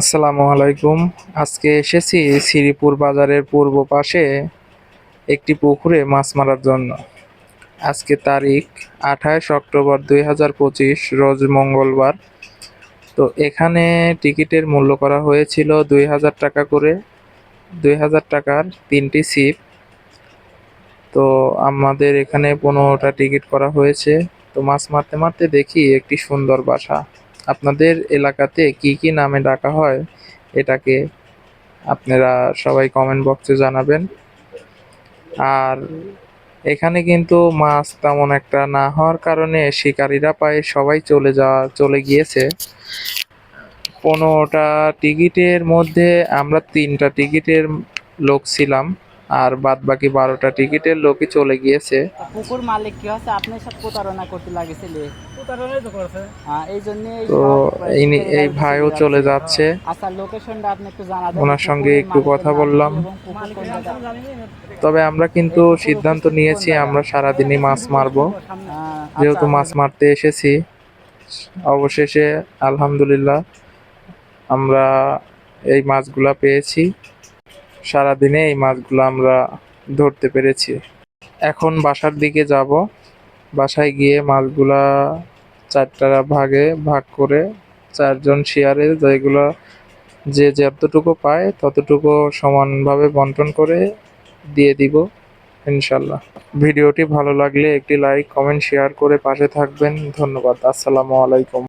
আসসালামু আলাইকুম। আজকে এসেছি শ্রীপুর বাজারের পূর্ব পাশে একটি পুকুরে মাছ মারার জন্য। আজকে তারিখ 28 অক্টোবর 2025, রোজ মঙ্গলবার। তো এখানে টিকিটের মূল্য করা হয়েছিল 2000 টাকা করে। 2000 টাকার 3টি ছিপ। তো আমাদের এখানে 15টা টিকিট করা হয়েছে। তো মাছ মারতে মারতে দেখি একটি সুন্দর বাসা। আপনাদের এলাকাতে কি কি নামে ডাকা হয় এটাকে আপনারা সবাই কমেন্ট বক্সে জানাবেন। আর এখানে কিন্তু মাছ তেমন একটা না হওয়ার কারণে শিকারীরা প্রায় সবাই চলে গিয়েছে। 15টা টিকিটের মধ্যে আমরা 3টা টিকিটের লোক ছিলাম, আর বাদ বাকি 12টা টিকিটের লোকই চলে গিয়েছে। তা পুকুর মালিক কি হচ্ছে আপনার সাথে প্রতারণা করতে লাগেছিল? প্রতারণাই তো করছে। এই জন্য তো এই ভাইও চলে যাচ্ছে। আচ্ছা, লোকেশনটা আপনি একটু জানা দেন। ওনার সঙ্গে পুকুরের একটু মালিকের কথা নাম কি বললাম। এবং পুকুর কোন জায়গায়? তবে আমরা কিন্তু এই পুকুর সিদ্ধান্ত উপস্থিত কোন নিয়েছি জায়গায়? আমরা সারাদিনই মাছ মারবো, আচ্ছা যেহেতু মাছ মারতে এসেছি। অবশেষে আলহামদুলিল্লাহ আমরা এই মাছগুলা পেয়েছি। সারাদিনে এই মাছগুলো আমরা ধরতে পেরেছি। এখন বাসার দিকে যাব। বাসায় গিয়ে মাছগুলা 4টা ভাগে ভাগ করে 4জন শেয়ারে যেগুলো যে যতটুকু পায় ততটুকু সমানভাবে বন্টন করে দিয়ে দিব ইনশাল্লাহ। ভিডিওটি ভালো লাগলে একটি লাইক, কমেন্ট, শেয়ার করে পাশে থাকবেন। ধন্যবাদ। আসসালামু আলাইকুম।